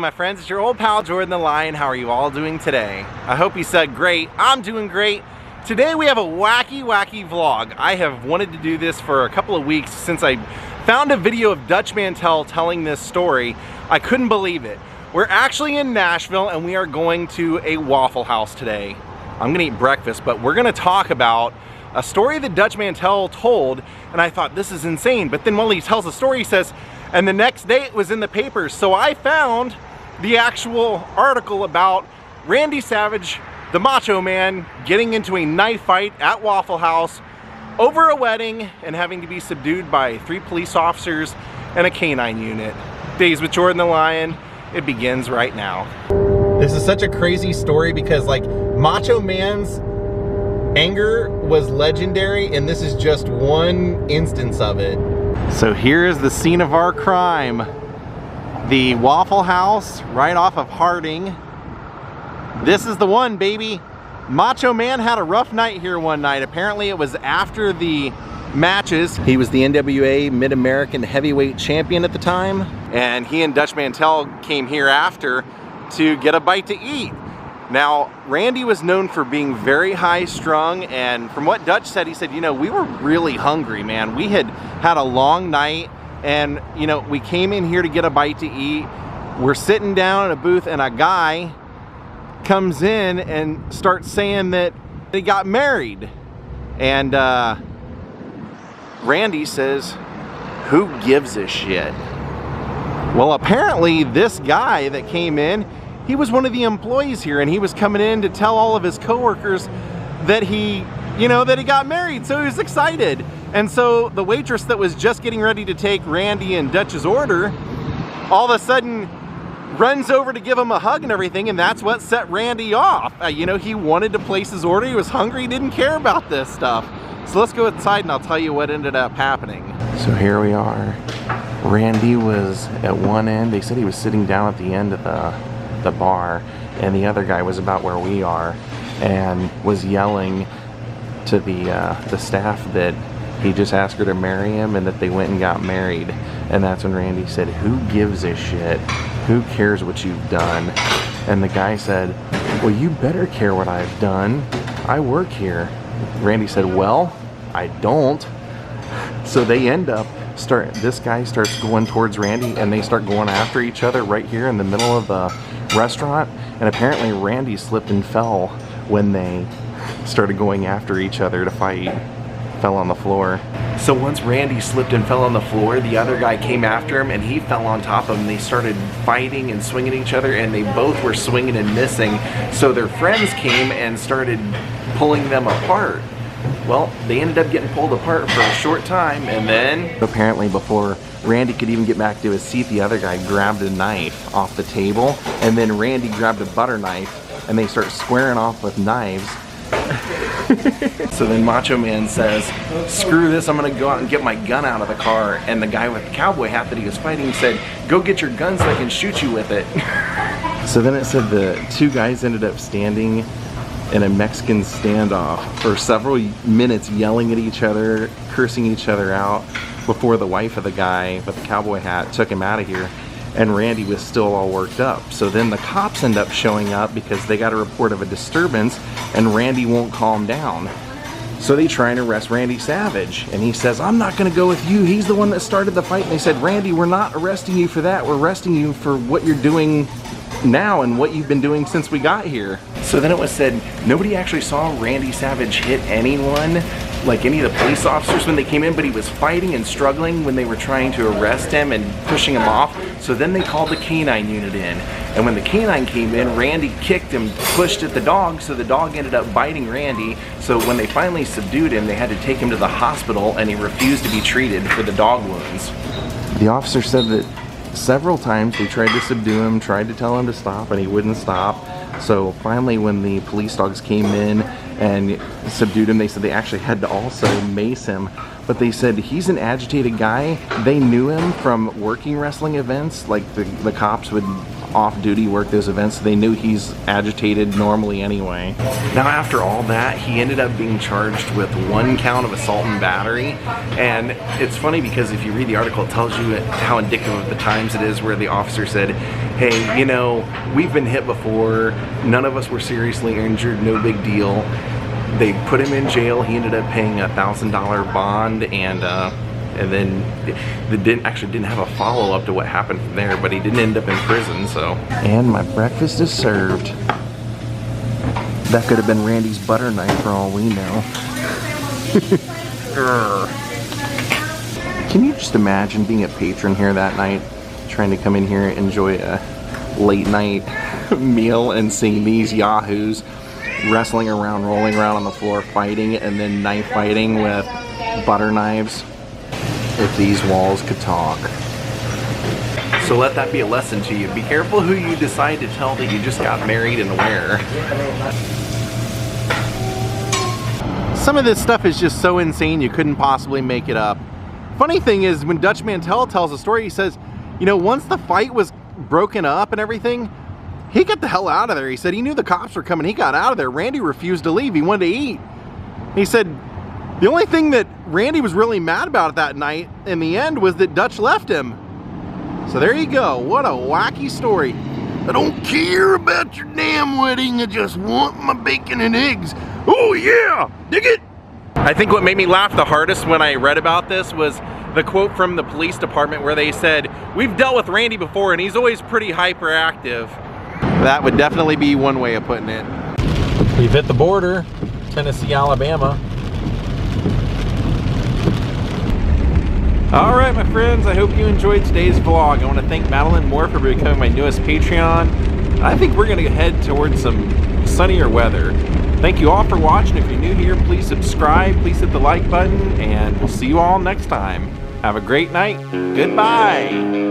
my friends, it's your old pal Jordan the Lion. How are you all doing today? I hope you said great. I'm doing great. Today we have a wacky vlog. I have wanted to do this for a couple of weeks since I found a video of Dutch Mantel telling this story. I couldn't believe it. We're actually in Nashville and we are going to a Waffle House today. I'm gonna eat breakfast, but we're gonna talk about a story that Dutch Mantel told, and I thought this is insane. But then when he tells the story, he says, and the next day it was in the papers. So I found the actual article about Randy Savage, the Macho Man, getting into a knife fight at Waffle House over a wedding and having to be subdued by 3 police officers and a canine unit. Daze with Jordan the Lion. It begins right now. This is such a crazy story because like Macho Man's anger was legendary and this is just one instance of it. So here's the scene of our crime. The Waffle House right off of Harding. This is the one, baby. Macho Man had a rough night here one night. Apparently it was after the matches. He was the NWA Mid-American Heavyweight Champion at the time. And he and Dutch Mantel came here after to get a bite to eat. Now, Randy was known for being very high strung, and from what Dutch said, he said, you know, we were really hungry, man. We had had a long night, and, you know, we came in here to get a bite to eat. We're sitting down in a booth, and a guy comes in and starts saying that they got married. And Randy says, who gives a shit? Well, apparently this guy that came in, he was one of the employees here, and he was coming in to tell all of his coworkers that he, you know, that he got married. So he was excited. And so the waitress that was just getting ready to take Randy and Dutch's order, all of a sudden runs over to give him a hug and everything, and that's what set Randy off. You know, he wanted to place his order. He was hungry. He didn't care about this stuff. So let's go inside and I'll tell you what ended up happening. So here we are. Randy was at one end. They said he was sitting down at the end of the bar, and the other guy was about where we are and was yelling to the staff that he just asked her to marry him and that they went and got married. And that's when Randy said, who gives a shit? Who cares what you've done? And the guy said, well, you better care what I've done. I work here. Randy said, well, I don't. So they end up this guy starts going towards Randy, and they start going after each other right here in the middle of the restaurant. And apparently Randy slipped and fell when they started going after each other to fight. Fell on the floor. So once Randy slipped and fell on the floor, the other guy came after him and he fell on top of him. They started fighting and swinging at each other, and they both were swinging and missing. So their friends came and started pulling them apart. Well, they ended up getting pulled apart for a short time, and then apparently before Randy could even get back to his seat, the other guy grabbed a knife off the table, and then Randy grabbed a butter knife, and they start squaring off with knives. So then Macho Man says, screw this, I'm gonna go out and get my gun out of the car. And the guy with the cowboy hat that he was fighting said, go get your gun so I can shoot you with it. So then it said the 2 guys ended up standing in a Mexican standoff for several minutes, yelling at each other, cursing each other out, before the wife of the guy with the cowboy hat took him out of here. And Randy was still all worked up. So then the cops end up showing up because they got a report of a disturbance, and Randy won't calm down. So they try and arrest Randy Savage, and he says, I'm not gonna go with you. He's the one that started the fight. And they said, Randy, we're not arresting you for that. We're arresting you for what you're doing now and what you've been doing since we got here. So then it was said nobody actually saw Randy Savage hit anyone, like any of the police officers when they came in, but he was fighting and struggling when they were trying to arrest him and pushing him off. So then they called the canine unit in, and when the canine came in, Randy kicked him, pushed at the dog, so the dog ended up biting Randy. So when they finally subdued him, they had to take him to the hospital, and he refused to be treated for the dog wounds. The officer said that several times they tried to subdue him, tried to tell him to stop, and he wouldn't stop. So finally when the police dogs came in and subdued him, they said they actually had to also mace him. But they said he's an agitated guy. They knew him from working wrestling events. Like the cops would off-duty work those events, so they knew he's agitated normally anyway. Now after all that, he ended up being charged with 1 count of assault and battery. And it's funny because if you read the article, it tells you how indicative of the times it is, where the officer said, hey, you know, we've been hit before, none of us were seriously injured, no big deal. They put him in jail. He ended up paying a $1,000 bond, and then they didn't have a follow-up to what happened from there, but he didn't end up in prison, so. And my breakfast is served. That could have been Randy's butter knife for all we know. Can you just imagine being a patron here that night, trying to come in here and enjoy a late night meal and seeing these yahoos wrestling around, rolling around on the floor, fighting, and then knife fighting with butter knives? If these walls could talk. So let that be a lesson to you. Be careful who you decide to tell that you just got married and where. Some of this stuff is just so insane you couldn't possibly make it up. Funny thing is, when Dutch Mantel tells the story, he says, you know, once the fight was broken up and everything, he got the hell out of there. He said he knew the cops were coming. He got out of there. Randy refused to leave. He wanted to eat. He said the only thing that Randy was really mad about that night in the end was that Dutch left him. So there you go. What a wacky story. I don't care about your damn wedding. I just want my bacon and eggs. Oh yeah, dig it. I think what made me laugh the hardest when I read about this was the quote from the police department where they said, we've dealt with Randy before and he's always pretty hyperactive. That would definitely be one way of putting it. We've hit the border, Tennessee, Alabama. Alright my friends, I hope you enjoyed today's vlog. I want to thank Madeline Moore for becoming my newest Patreon. I think we're going to head towards some sunnier weather. Thank you all for watching. If you're new here, please subscribe, please hit the like button, and we'll see you all next time. Have a great night. Goodbye.